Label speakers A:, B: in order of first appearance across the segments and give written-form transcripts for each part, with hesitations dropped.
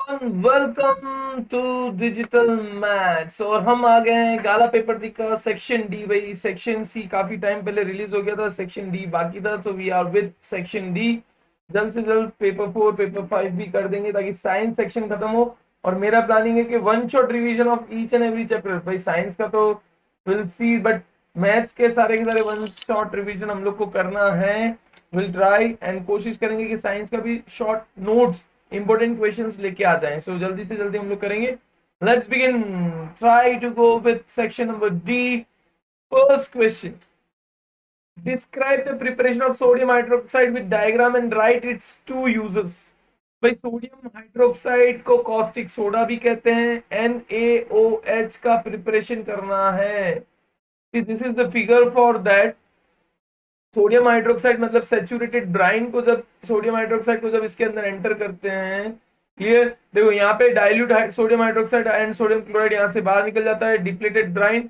A: Welcome to digital maths. और हम आ गए हैं गाला पेपर दी का सेक्शन डी। भाई सेक्शन सी काफी टाइम पहले रिलीज हो गया था, सेक्शन डी बाकी था, तो we are with section D. जल्द से जल्द पेपर 4 पेपर 5 भी कर देंगे ताकि साइंस सेक्शन खत्म हो। और मेरा प्लानिंग है कि one shot revision of each and every chapter. भाई साइंस का तो विल सी, बट मैथ्स के सारे वन शॉट रिवीजन हम लोग को करना है। विल ट्राई एंड कोशिश करेंगे कि साइंस का भी शॉर्ट नोट्स, इंपॉर्टेंट क्वेश्चंस लेके आ जाएं। सो जल्दी से जल्दी हम लोग करेंगे। Let's begin. Try to go with section number D. First question, describe the preparation of sodium hydroxide with diagram and write its two uses. भाई सोडियम हाइड्रोक्साइड को कॉस्टिक सोडा भी कहते हैं। NaOH का प्रिपरेशन करना है। This is the figure for that. Sodium hydroxide मतलब saturated brine को, जब सोडियम हाइड्रोक्साइड को जब इसके अंदर एंटर करते हैं, क्लियर। देखो यहाँ पे dilute sodium hydroxide and sodium chloride यहाँ से बाहर निकल जाता है। डिप्लेटेड ब्राइन,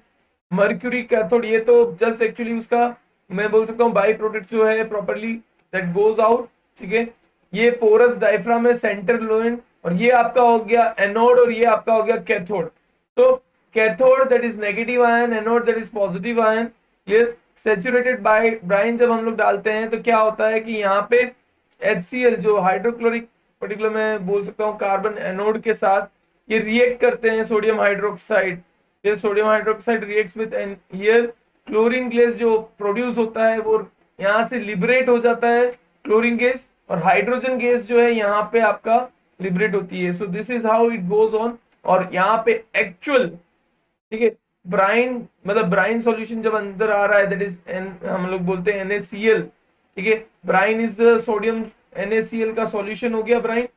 A: मर्क्यूरी कैथोड, ये तो जस्ट एक्चुअली उसका मैं बोल सकता हूँ बाई प्रोडक्ट जो है प्रॉपरली दैट गोज आउट। ठीक है, ये पोरस डायफ्राम है, सेंटर लोइन, और ये आपका हो गया एनोड और ये आपका हो गया कैथोड। तो cathode that is negative ion, anode that is positive ion. Clear. Saturated by brine जब हम लोग डालते हैं तो क्या होता है कि यहाँ पे HCl जो हाइड्रोक्लोरिक, पर्टिकुलर मैं बोल सकता हूँ कार्बन एनोड के साथ ये रिएक्ट करते हैं सोडियम हाइड्रोक्साइड। ये sodium hydroxide reacts with an here chlorine gas जो प्रोड्यूस होता है वो यहाँ से लिबरेट हो जाता है क्लोरीन गैस, और हाइड्रोजन गैस जो है यहाँ पे आपका लिबरेट होती है। So this is how it goes on. और यहाँ पे एक्चुअल, ठीक है, ब्राइन मतलब ब्राइन सॉल्यूशन जब अंदर आ रहा है दैट इज एन, हम लोग बोलते हैं NaCl। ठीक है, ब्राइन इज सोडियम, NaCl का सॉल्यूशन हो गया ब्राइन।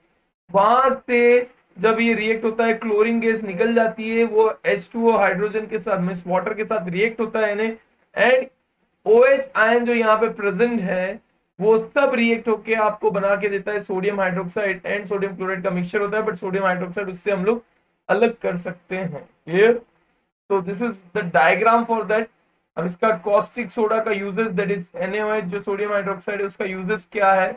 A: वहां से जब ये रिएक्ट होता है क्लोरीन गैस निकल जाती है, वो H2O हाइड्रोजन के साथ मींस वाटर के साथ रिएक्ट होता है एंड OH आयन जो यहाँ पे प्रेजेंट है वो सब रिएक्ट होके आपको बना के देता है sodium hydroxide and sodium chloride का मिक्सचर होता है। बट सोडियम हाइड्रोक्साइड उससे हम लोग अलग कर सकते हैं। क्लियर। तो this is the diagram for that. अब इसका कॉस्टिक सोडा का यूजेस दैट इज NaOH जो सोडियम हाइड्रोक्साइड है उसका यूजेस क्या है।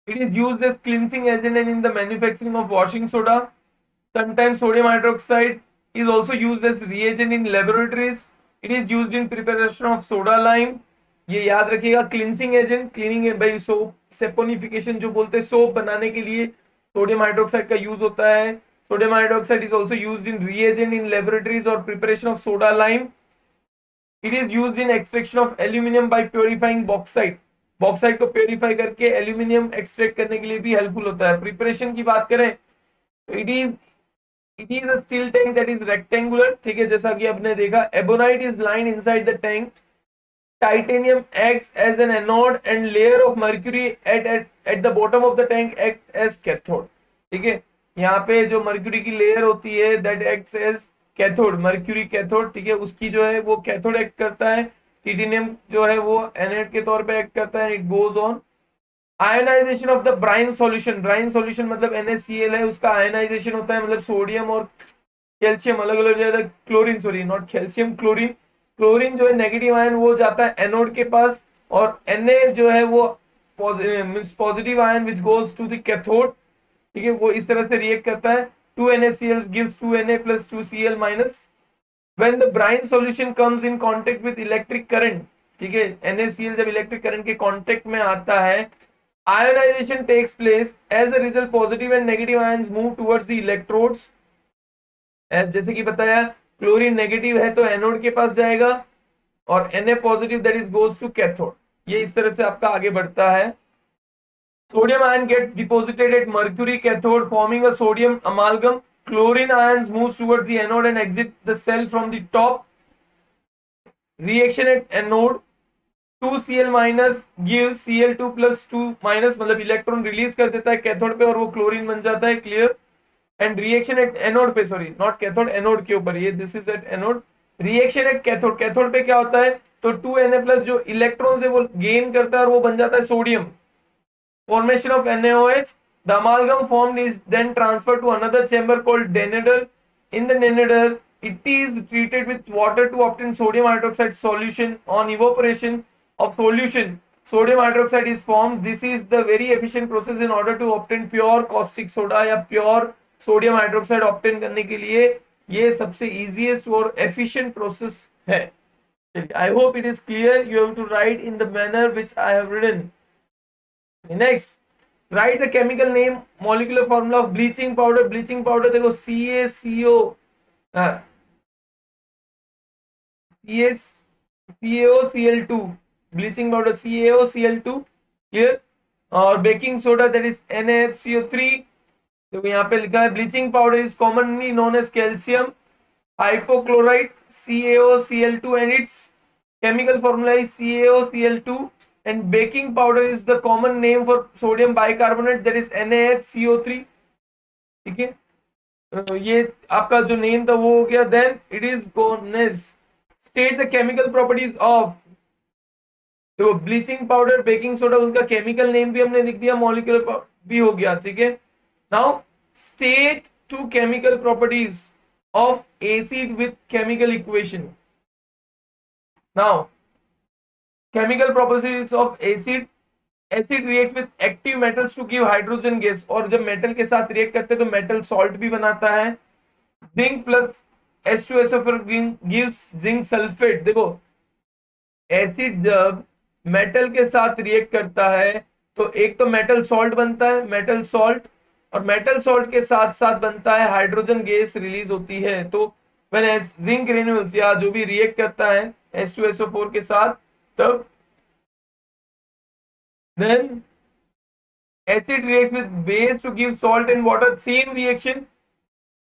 A: It is used as cleansing agent and in the manufacturing of washing soda. Sometimes sodium hydroxide is also used as reagent in laboratories. It is used in preparation of soda lime. ये याद रखिएगा, cleansing agent, cleaning है भाई, soap saponification जो बोलते हैं, soap बनाने के लिए सोडियम हाइड्रोक्साइड का यूज होता है। Sodium hydroxide is also used in reagent in laboratories और preparation of soda lime. It is used in extraction of aluminium by purifying bauxite. Bauxite को प्योरीफाई करके एल्यूमिनियम एक्सट्रैक्ट करने के लिए भी हेल्पफुल होता है। प्रिपरेशन की बात करें तो it is a steel tank that is rectangular. ठीक है, जैसा कि आपने देखा, ebonite is line inside the tank, titanium acts as an anode and layer of mercury at the bottom of the tank act as cathode. ठीक है, यहाँ पे जो मर्क्यूरी की लेयर होती है that acts as cathode, mercury cathode. ठीक है, उसकी जो है वो कैथोड एक्ट करता है। टिटेनियम जो है वो एनोड के तौर पे एक्ट करता है। It goes on. Ionisation of the brine solution, brine solution मतलब NaCl है, उसका आयनाइजेशन होता है, मतलब सोडियम और कैल्शियम अलग अलग, chlorine, sorry not calcium, chlorine. Chlorine जो है नेगेटिव आयन वो जाता है एनोड के पास, और Na जो है वो positive ion which goes to the cathode. ठीक है, वो इस तरह से रिएक्ट करता है। 2NaCl gives 2Na plus 2Cl minus। when the brine solution comes in contact with electric current, ठीक है, NaCl जब इलेक्ट्रिक करंट के कांटेक्ट में आता है, ionization takes place, as a result positive and negative ions move towards the electrodes। as जैसे कि बताया, क्लोरीन नेगेटिव है तो एनोड के पास जाएगा, और Na positive that is goes to cathode. ये इस तरह से आपका आगे बढ़ता है। Sodium ion gets deposited at mercury cathode, forming a sodium amalgam. Chlorine ions moves towards the anode and exit the cell from the top. Reaction at anode, 2Cl minus gives Cl2 plus 2 minus, मतलब electron release कर देता है cathode पे और वो chlorine बन जाता है। Clear. And reaction at anode पे, सॉरी नॉट कैथोड, एनोड के ऊपर, ये this is at anode. Reaction at cathode, cathode पे क्या होता है, तो 2Na प्लस जो इलेक्ट्रॉन है वो गेन करता है और वो बन जाता है sodium. Formation of NaOH. The amalgam formed is then transferred to another chamber called denader. In the denader, it is treated with water to obtain sodium hydroxide solution. On evaporation of solution, sodium hydroxide is formed. This is the very efficient process in order to obtain pure caustic soda या pure sodium hydroxide obtain करने के लिए ये सबसे easiest और efficient process है. I hope it is clear. You have to write in the manner which I have written. Next, write the chemical name, molecular formula of bleaching powder. Bleaching powder देखो CaCO, CaCO Cl2. Bleaching powder CaOCl2. Clear? और baking soda that is NaHCO3. तो यहाँ पे लिखा है bleaching powder is commonly known as calcium hypochlorite CaOCl2 and its chemical formula is CaOCl2, and baking powder is the common name for sodium bicarbonate that is NaHCO3. ठीक है, ये आपका जो नेम था वो हो गया. Then it is known as state the chemical properties of. तो ब्लीचिंग पाउडर, बेकिंग सोडा, उनका केमिकल नेम भी हमने लिख दिया, मॉलिक्यूलर भी हो गया. ठीक है, now state two chemical properties of acid with chemical equation. Now, chemical properties of acid. Acid reacts with active metals to give hydrogen gas. और जब मेटल के साथ रिएक्ट करते हैं तो मेटल सॉल्ट भी बनाता है. Zinc plus H2SO4 gives zinc sulphate. देखो, एसिड जब मेटल के साथ रिएक्ट करता है तो एक तो मेटल सॉल्ट बनता है, मेटल सॉल्ट, और मेटल सॉल्ट के साथ साथ बनता है हाइड्रोजन गैस रिलीज होती है. तो व्हेन जिंक ग्रेन्यूल्स या जो भी रिएक्ट करता है H2SO4 के साथ, तब then acid reacts with base to give salt and water. Same reaction,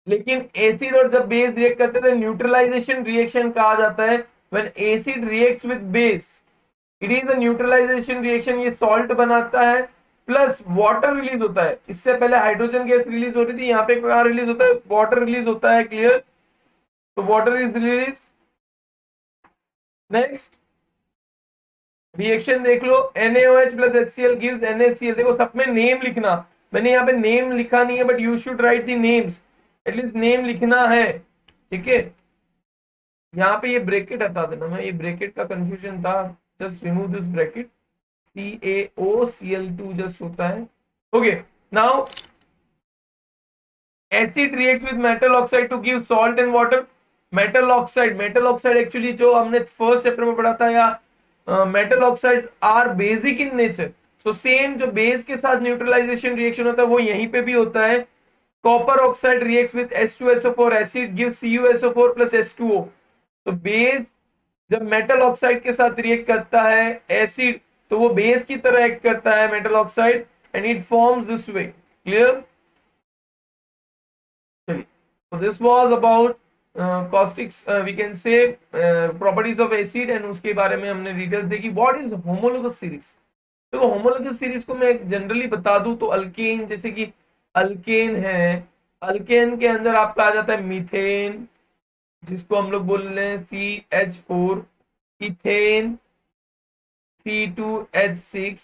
A: लेकिन एसिड और जब बेस रिएक्ट करते हैं न्यूट्रलाइजेशन रिएक्शन कहा जाता है. When acid reacts with base, it is a neutralisation reaction. ये सॉल्ट बनाता है प्लस वाटर रिलीज होता है. इससे पहले हाइड्रोजन गैस रिलीज हो रही थी, यहाँ पे क्या रिलीज होता है, वाटर रिलीज होता है. क्लियर? तो water is release. Next reaction देख लो, NaOH plus HCl gives NaCl. देखो सब में नेम लिखना, मैंने यहाँ पे नेम लिखा नहीं है, but you should write the names, at least name लिखना है. ठीक है, यहाँ पे ये ब्रैकेट हटा देना, मैं ये ब्रैकेट का कंफ्यूजन था, just remove this bracket. CaOCl2 just होता है. Okay, now acid reacts with metal oxide to give salt and water. Metal oxide actually जो हमने फर्स्ट चैप्टर में पढ़ा था, या metal oxides are basic in nature. So same जो base के साथ न्यूट्रलाइजेशन रिएक्शन होता है वो यहीं पे भी होता है. Copper oxide reacts with H2SO4 acid give CuSO4 plus H2O. तो बेस जब मेटल ऑक्साइड के साथ रिएक्ट करता है एसिड, तो वो बेस की तरह एक्ट करता है metal oxide, and it forms this way. Clear? चलिए, so this was about caustics, we can say properties of acid, and उसके बारे में हमने डिटेल्स देखी. What is homologous series? देखो, होमोलोगस सीरीज को मैं जनरली बता दूं तो अल्केन, जैसे कि अल्केन है, अल्केन के अंदर आपका आ जाता है मीथेन, जिसको हम लोग बोल रहे हैं CH4, ethane C2H6,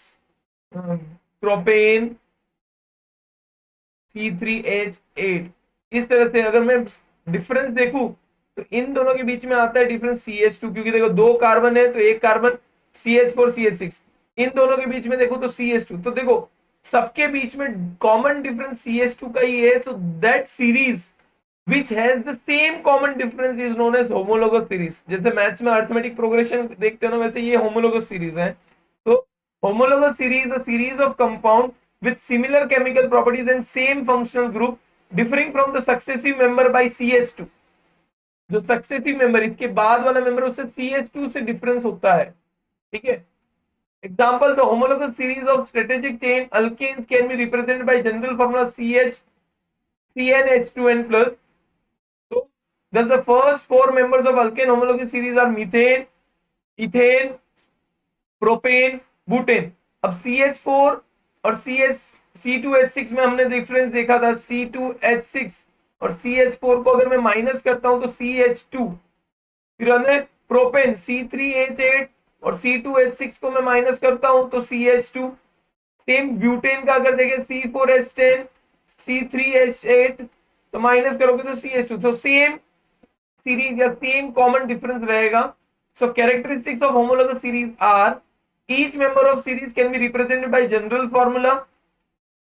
A: propane C3H8. इस तरह से अगर मैं डिफरेंस देखूं तो इन दोनों के बीच में आता है डिफरेंस CH2, क्योंकि देखो दो कार्बन है तो एक कार्बन CH4 CH6. इन दोनों के बीच में देखो तो CH2. तो देखो सबके बीच में कॉमन डिफरेंस CH2 का ही है. तो that series which has the same common difference is known as homologous series. जैसे मैथ्स में अरिथमेटिक प्रोग्रेशन देखते हो ना, वैसे ये homologous series है. तो homologous series is a series of compound with similar chemical properties and same functional group differing from the successive member by CH2. जो सक्सेसिव मेंबर, इसके बाद वाला मेंबर, उससे CH2 से डिफरेंस होता है. ठीक है, example, the homologous series of strategic chain alkanes can be represented by general formula CnH2n+. So thus the first four members of alkane homologous series are methane, ethane, propane, butane. अब CH4 और C2H6 में हमने difference देखा था. C2H6 और CH4 को अगर मैं माइनस करता हूं तो CH2. फिर हमने प्रोपेन C3H8 और C2H6 को मैं माइनस करता हूं तो CH2. सेम ब्यूटेन का अगर देखें C4H10 C3H8 तो माइनस करोगे तो CH2. तो सेम सीरीज या सेम कॉमन डिफरेंस रहेगा. So characteristics of homologous series are Each member of series can be represented by general formula.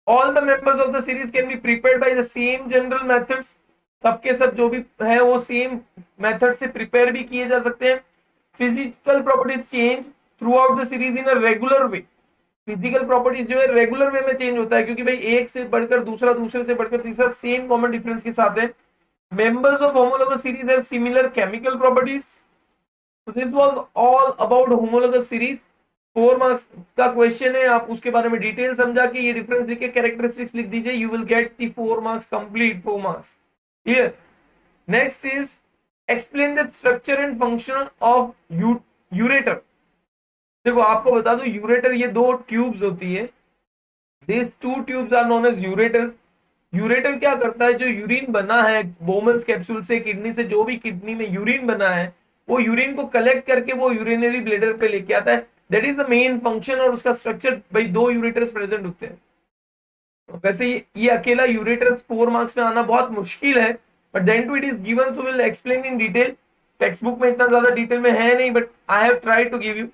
A: All the members of the series can be prepared by the same general methods. सबके सब जो भी है वो same method से prepare भी किए जा सकते हैं. Physical properties change through out the series in a regular way. Physical properties जो है रेगुलर वे में चेंज होता है, क्योंकि भाई एक से बढ़कर दूसरा, दूसरे से बढ़कर तीसरा सेम कॉमन डिफरेंस के साथ है. Members of homologous series have similar chemical properties. So this was all about homologous series. 4 marks का क्वेश्चन है, आप उसके बारे में डिटेल समझा के ये डिफरेंस लिख के कैरेक्टरिस्टिक्स लिख दीजिए. You will get the 4 marks complete. 4 marks clear. Next is explain the structure and function of ureter. देखो आपको बता दो, यूरेटर ये दो ट्यूब्स होती है. This two tubes are known as ureters. Ureter क्या करता है, जो यूरिन बना है बोमन्स कैप्सूल से, किडनी से, जो भी किडनी में यूरिन बना है वो यूरिन को कलेक्ट करके वो यूरिनरी ब्लेडर पे लेके आता है. That is the main function. और उसका स्ट्रक्चर भाई दो यूरेटर्स प्रेजेंट होते हैं. वैसे ये अकेला यूरेटर्स 4 मार्क्स में आना बहुत मुश्किल है, but then too it is given, so will explain in detail. Textbook में इतना ज्यादा डिटेल में है नहीं, but I have tried to give you.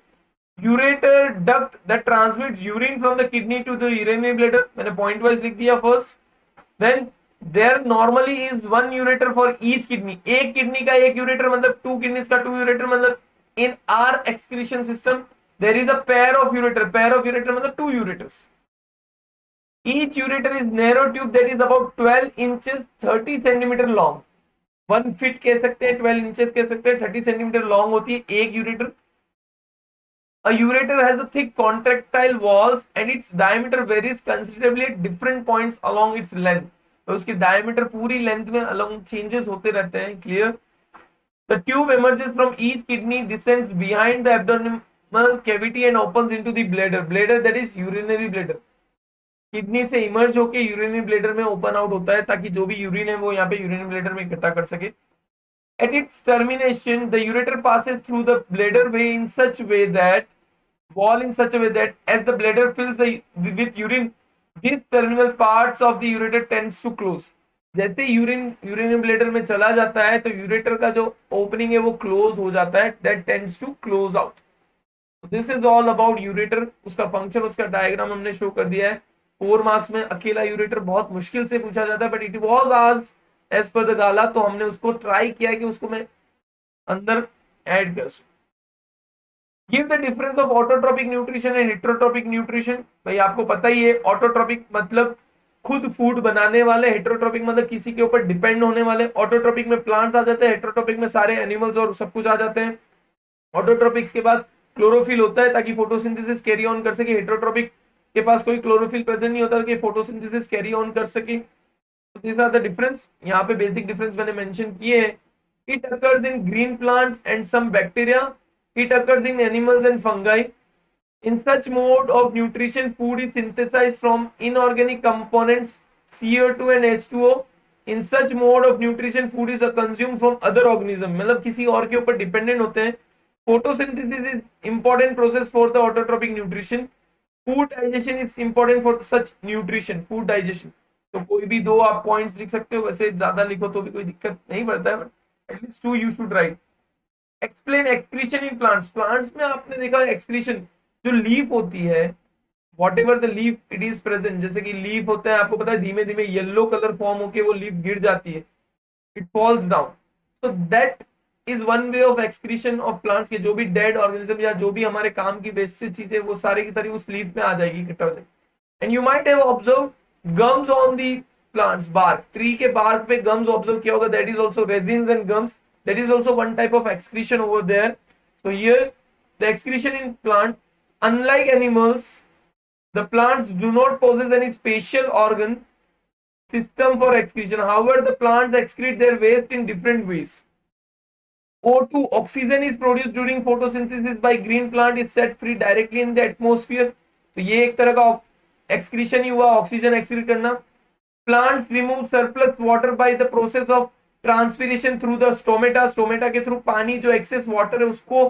A: Ureter duct that transmits urine from the kidney to the urinary bladder. मैंने point wise लिख दिया first. Then there normally is one ureter for each kidney. एक kidney का एक ureter मतलब two kidneys का two ureter. मतलब in our excretion system there is a pair of ureter. pair of ureter मतलब two ureters. Each ureter is narrow tube that is about 12 inches 30 centimeter long. 1 feet कह सकते हैं, 12 inches कह सकते हैं, 30 centimetre long होती है एक ureter. A ureter has a thick contractile walls and its diameter varies considerably at different points along its length. तो उसकी डायमीटर पूरी लेंथ में अलग चेंजेस होते रहते हैं. Clear. The tube emerges from each kidney, descends behind the abdominal cavity and opens into the bladder. Bladder that is urinary bladder. Kidney से emerge होके यूरिनरी ब्लेडर में ओपन आउट होता है, ताकि जो भी यूरिन है वो यहाँ पे यूरिनरी ब्लेडर में इकट्ठा कर सके. At its termination, the ureter passes through the bladder way in such way that wall in such a way that as the bladder fills with urine, these terminal parts of the ureter tends to close. जैसे urine bladder में चला जाता है तो ureter का जो opening है वो क्लोज हो जाता है. That tends to close out. This is all about ureter. उसका फंक्शन, उसका डायग्राम हमने शो कर दिया है. 4 मार्क्स में अकेला यूरेटर बहुत मुश्किल से पूछा जाता है, बट इट वाज आज एज पर द गाला, तो हमने उसको ट्राई किया कि उसको मैं अंदर ऐड कर सकूं. Give the difference of autotrophic nutrition and heterotrophic nutrition. भाई आपको पता ही है, ऑटोट्रोपिक मतलब खुद फूड बनाने वाले, हेटेरोट्रोपिक मतलब किसी के ऊपर डिपेंड होने वाले. ऑटोट्रोपिक में प्लांट्स आ जाते हैं, हेटेरोट्रोपिक में सारे एनिमल्स और सब कुछ आ जाते हैं. ऑटोट्रोपिक्स के बाद क्लोरोफिल होता है ताकि फोटोसिंथेसिस कैरी ऑन कर सके. हेटेरोट्रोपिक के पास कोई क्लोरोफिल प्रेजेंट नहीं होता कि फोटोसिंथेसिस कैरी ऑन कर सके. This are the difference. यहाँ पे बेसिक डिफरेंस मैंने मेंशन किए हैं. It occurs in green plants and some bacteria. It occurs in animals and fungi. In such mode of nutrition, food is synthesized from inorganic components CO2 and H2O. In such mode of nutrition, food is consumed from other organism. मतलब किसी और के ऊपर dependent होते हैं. Photosynthesis is important process for the autotrophic nutrition. Food digestion is important for such nutrition. Food digestion. तो कोई भी दो आप पॉइंट्स लिख सकते हो, वैसे ज्यादा लिखो तो भी कोई दिक्कत नहीं पड़ता है, but at least 2 you should write. Explain excretion in plants. Plants में आपने देखा एक्सक्रीशन, जो लीफ होती है, what ever the leaf it is present. जैसे कि लीफ होता है, आपको पता है धीमे धीमे येलो कलर फॉर्म होके वो लीफ गिर जाती है, it falls down. So that is one way of excretion of plants के. जो भी डेड ऑर्गेनिज्म या जो भी हमारे काम की वेस्टेज चीजें, वो सारी की सारी उस लीफ में आ जाएगी, इकट्ठा हो जाएगी. And you might have observe gums on the plants. Bark, tree के बार्क पे गम्स ऑब्जर्व किया होगा. That is also resins and gums. That is also one type of excretion over there. So here the excretion in plant, unlike animals, the plants do not possess any special organ system for excretion. However, the plants excrete their waste in different ways. O2, oxygen is produced during photosynthesis by green plant, is set free directly in the atmosphere. तो ये एक तरह का excretion ही हुआ, oxygen excrete करना. Plants remove surplus water by the process of transpiration through the stomata. Stomata के through पानी जो एक्सेस वाटर है उसको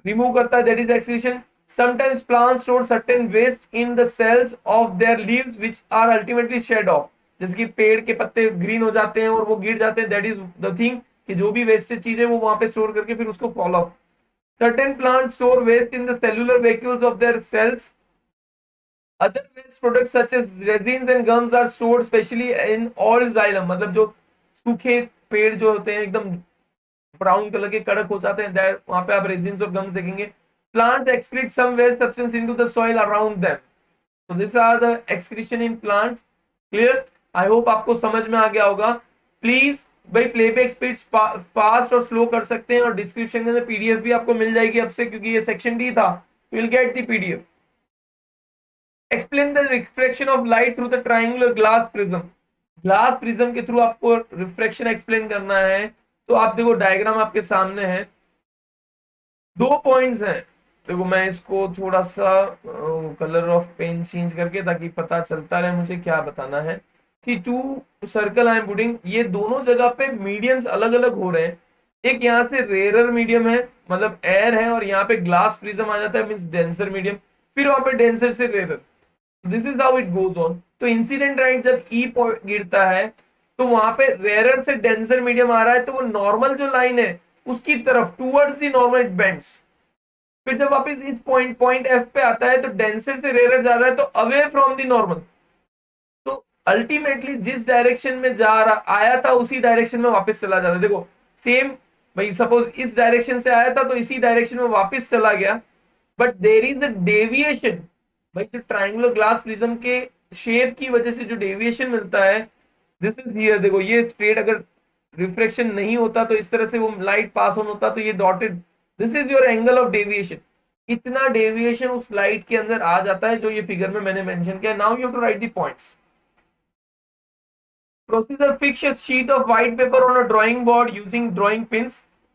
A: रिमूव करता है, that is excretion. Sometimes plants store certain waste in the cells of their leaves which are ultimately shed off. जैसे कि पेड़ के पत्ते ग्रीन हो जाते हैं और वो गिर जाते हैं, दैट इज द थिंग कि जो भी वेस्टेज चीज है वो वहां पे स्टोर करके फिर उसको fall of. Certain plants store waste in the cellular vacuoles of their cells. Other waste products such as resins and gums are stored specially in all xylem. मतलब जो सूखे पेड़ जो होते हैं एकदम ब्राउन कलर के कड़क हो जाते हैं, वहां पे आप रेजिन्स और गम्स देखेंगे. Plants excrete some waste substance into the soil around them. So these are the excretion in plants. Clear? I hope आपको समझ में आ गया होगा. प्लीज भाई प्लेबैक स्पीड फास्ट और स्लो कर सकते हैं, और डिस्क्रिप्शन के अंदर पीडीएफ भी आपको मिल जाएगी अब से, क्योंकि ये सेक्शन डी था. Will get the PDF. Explain the reflection of light through the triangular glass prism. Glass prism के थ्रू आपको रिफ्लेक्शन एक्सप्लेन करना है. तो आप देखो डायग्राम आपके सामने है, 2 पॉइंट्स हैं. देखो मैं इसको थोड़ा सा कलर ऑफ पेन चेंज करके, ताकि पता चलता रहे मुझे क्या बताना है. सी 2 सर्कल आई एम पुटिंग. ये दोनों जगह पे मीडियम्स अलग अलग हो रहे हैं. एक यहाँ से रेयरर मीडियम है, मतलब एयर है, और यहाँ पे ग्लास प्रिज्म आ जाता है, मींस डेंसर मीडियम. फिर वहां पे डेंसर से rarer. This is how it goes on. तो इंसिडेंट लाइट जब ई गिरता है, तो वहां पे रेयरर से डेंसर मीडियम आ रहा है, तो वो नॉर्मल जो लाइन है उसकी तरफ towards the normal it bends. फिर जब वापस इस पॉइंट एफ पे आता है, तो डेंसर से रेयरर जा रहा है, तो अवे फ्रॉम दी नॉर्मल. तो अल्टीमेटली जिस डायरेक्शन में जा रहा आया था उसी डायरेक्शन में वापस चला जाता है. देखो सेम भाई, सपोज इस डायरेक्शन से आया था तो इसी डायरेक्शन में वापस चला गया, but there is a deviation. भाई जो ट्राइंगुलर ग्लास प्रिज्म के शेप की वजह से जो डेविएशन मिलता है, दिस इज हियर. देखो ये स्ट्रेट अगर रिफ्लेक्शन नहीं होता तो इस तरह से वो लाइट पास ऑन होता, तो ये dotted, this is your angle of deviation. इतना डेविएशन उस लाइट के अंदर आ जाता है, जो ये फिगर में मैंने मेंशन किया. Now you have to write the points. Procedure: fix a sheet of white paper on a drawing board using drawing pins.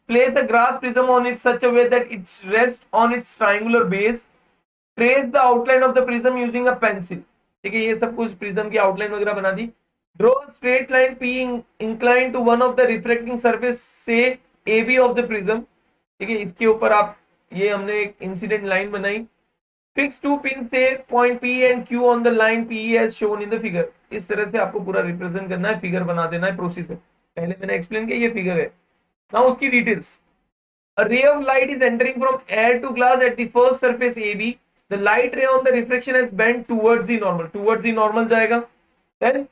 A: Place a glass prism on it such a way that it rests on its triangular base. Trace the outline of the prism using a pencil. ठीक है, ये सब कुछ prism की outline वगैरह बना दी. Draw a straight line P inclined to one of the reflecting surface, say AB of the prism. ठीक है, इसके ऊपर आप, ये हमने एक इंसिडेंट लाइन बनाई. फिक्स 2 पिन से point P and Q on the line PE as shown in the figure. इस तरह से आपको पूरा रिप्रेजेंट करना है, फिगर बना देना है. प्रोसेस है, पहले मैंने एक्सप्लेन किया, ये फिगर है. नाउ उसकी details. A ray of light is entering from air to glass at the first surface AB. The light ray on the reflection has bent towards the normal. Towards the normal जाएगा. Then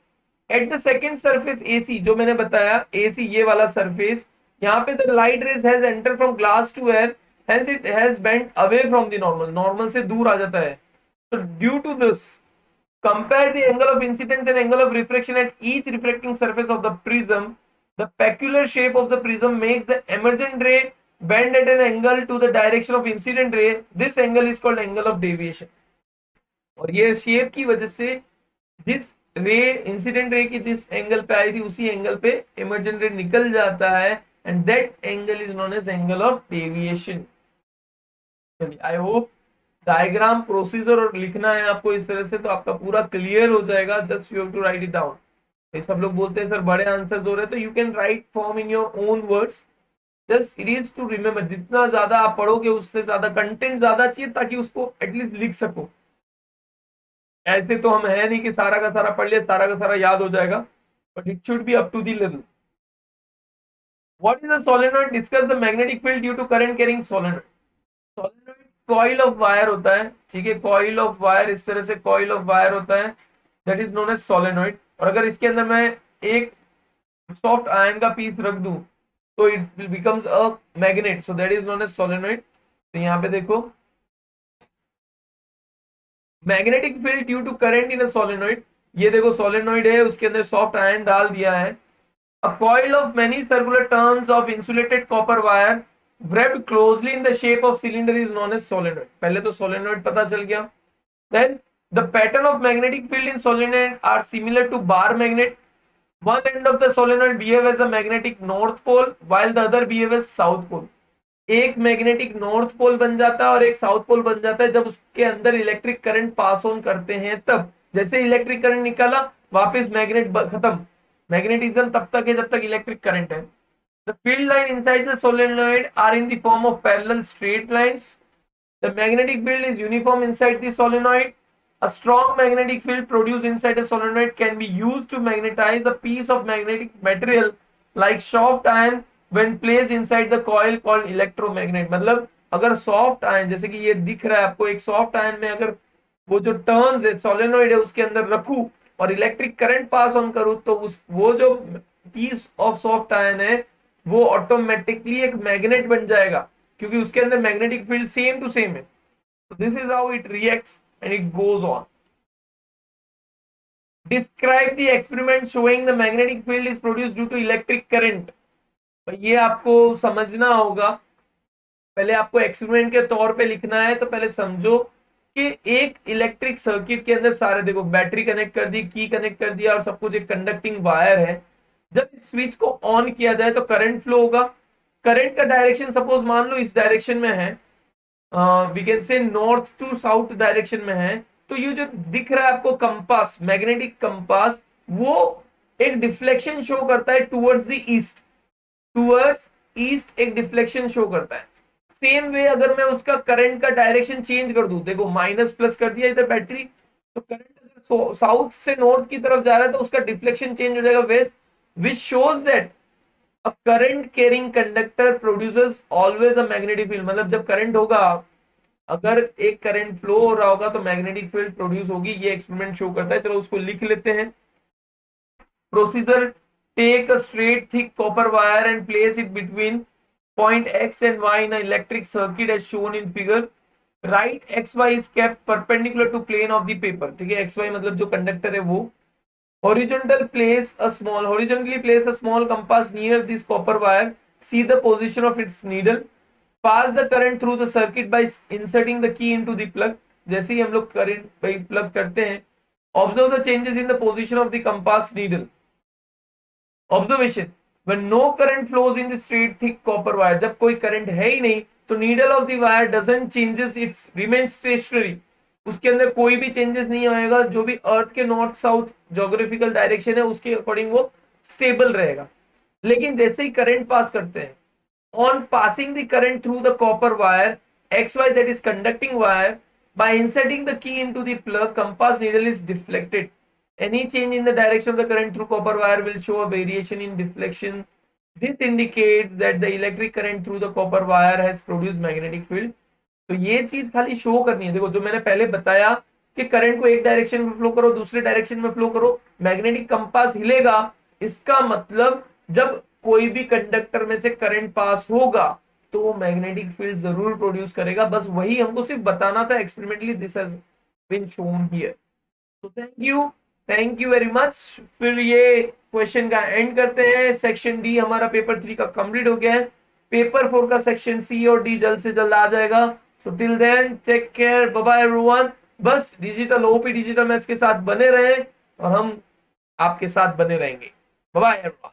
A: at the second surface AC, जो मैंने बताया AC ये वाला surface, यहाँ पे the light rays has entered from glass to air. Hence it has bent away from the normal. Normal से दूर आ जाता है. So due to this, compare the angle of incidence and angle of reflection at each reflecting surface of the prism. The peculiar shape of the prism makes the emergent ray bend at an angle to the direction of incident ray. This angle is called angle of deviation. और ये shape की वजह से जिस ray incident ray की जिस angle पे आई थी उसी एंगल पे इमर्जेंट रे निकल जाता है, and that angle is known as angle of deviation. I hope diagram procedure और लिखना है आपको इस तरह से, तो आपका पूरा क्लियर हो जाएगा. Just you have to write it down. सब लोग बोलते हैं सर बड़े आंसर्स हो रहे हैं, तो you can write form in your own words. Just it is to remember. जितना ज्यादा आप पढ़ोगे उससे ज्यादा कंटेंट ज्यादा चाहिए, ताकि उसको एटलीस्ट लिख सको. ऐसे तो हम है नहीं कि सारा का सारा पढ़ लिया, सारा का सारा याद हो जाएगा, but it should be up to the level. What is a solenoid? Discuss the magnetic field due to current carrying solenoid. Solenoid coil of wire होता है. ठीक है, कॉइल ऑफ वायर, इस तरह से कॉइल ऑफ वायर होता है, that is known as solenoid. और अगर इसके अंदर मैं एक सॉफ्ट आयरन का पीस रख दूं, तो it becomes a magnet. So that is known as solenoid. तो यहाँ पे देखो, magnetic field due to current in a solenoid. ये देखो सोलेनॉइड है, उसके अंदर सॉफ्ट आयरन डाल दिया है. A coil of many circular turns of insulated copper wire wrapped closely in the shape of cylinder is known as solenoid. पहले तो solenoid पता चल गया. Then the pattern of magnetic field in solenoid are similar to bar magnet. One end of the solenoid behave as a magnetic north pole while the other behave as south pole. एक magnetic north pole बन जाता है और एक south pole बन जाता है जब उसके अंदर इलेक्ट्रिक करंट पास ऑन करते हैं. तब जैसे इलेक्ट्रिक करंट निकाला, वापस मैग्नेट खत्म. मैग्नेटिज्म तब तक है जब तक इलेक्ट्रिक करंट है. The field line inside the solenoid are in the form of parallel straight lines. The magnetic field is uniform inside the solenoid. A strong magnetic field produced inside a solenoid can be used to magnetize a piece of magnetic material like soft iron when placed inside the coil called electromagnet. मतलब अगर soft ion, जैसे कि ये दिख रहा है आपको, एक सॉफ्ट आयन में अगर वो जो टर्न्स है सोलेनोइड है उसके अंदर रखूं और इलेक्ट्रिक करंट पास ऑन करूं, तो उस वो जो पीस ऑफ सॉफ्ट आयन है वो ऑटोमेटिकली एक मैग्नेट बन जाएगा, क्योंकि उसके अंदर magnetic field same to same है. This is how it reacts and it goes on. Describe the experiment showing the magnetic field is produced due to electric current. ये आपको समझना होगा. पहले आपको एक्सपेरिमेंट के तौर पे लिखना है, तो पहले समझो कि एक इलेक्ट्रिक सर्किट के अंदर सारे, देखो बैटरी कनेक्ट कर दी, की कनेक्ट कर दिया और सब कुछ एक कंडक्टिंग वायर है. जब इस स्विच को ऑन किया जाए तो करंट फ्लो होगा. करंट का डायरेक्शन सपोज मान लो इस डायरेक्शन में है, we can say north to south direction में है. तो ये जो दिख रहा है आपको कंपास, मैग्नेटिक कंपास, वो एक डिफ्लेक्शन शो करता है towards the east. Towards east एक डिफ्लेक्शन शो करता है. सेम वे अगर मैं उसका करंट का डायरेक्शन चेंज कर दूं, देखो माइनस प्लस कर दिया इधर बैटरी, तो करंट अगर साउथ से नॉर्थ की तरफ जा रहा है तो उसका डिफ्लेक्शन चेंज हो जाएगा west, which shows that a current carrying conductor produces always a magnetic field. मतलब जब करंट होगा, अगर एक करंट फ्लो हो रहा होगा तो मैग्नेटिक फील्ड प्रोड्यूस होगी. ये एक्सपेरिमेंट शो करता है. चलो उसको लिख लेते हैं. Procedure: take a straight thick copper wire and place it between point X and Y in an electric circuit as shown in figure. Right XY is kept perpendicular to plane of the paper. ठीक है, XY मतलब जो conductor है वो. Horizontally place a small compass near this copper wire. See the position of its needle. Pass the current through the circuit by inserting the key into the plug. जैसे ही हम लोग current भाई plug करते हैं, observe the changes in the position of the compass needle. Observation: when no current flows in the straight thick copper wire, जब कोई current है ही नहीं तो needle of the wire doesn't changes, it remains stationary. उसके अंदर कोई भी changes नहीं आएगा. जो भी अर्थ के नॉर्थ साउथ जोग्राफिकल डायरेक्शन है उसके अकॉर्डिंग वो स्टेबल रहेगा. लेकिन जैसे ही करंट पास करते हैं, on passing the current through the copper wire XY, that is conducting wire, by inserting the key into the plug, compass needle is deflected. Any change in the direction of the current through copper wire will show a variation in deflection. This indicates that the electric current through the copper wire has produced magnetic field. तो ये चीज खाली show करनी है. देखो जो मैंने पहले बताया कि करंट को एक डायरेक्शन में फ्लो करो, दूसरे डायरेक्शन में फ्लो करो, मैग्नेटिक कंपास हिलेगा. इसका मतलब जब कोई भी कंडक्टर में से करंट पास होगा तो वो मैग्नेटिक फील्ड जरूर प्रोड्यूस करेगा. बस वही हमको सिर्फ बताना था. Experimentally this has been shown here. तो थैंक यू वेरी मच. फिर ये क्वेश्चन का एंड करते हैं. सेक्शन डी हमारा पेपर 3 का कंप्लीट हो गया है. पेपर 4 का सेक्शन सी और डी जल्द से जल्द आ जाएगा. So till then take care, bye bye everyone. बस डिजिटल ओपी डिजिटल मैथ्स के साथ बने रहें और हम आपके साथ बने रहेंगे. Bye bye everyone.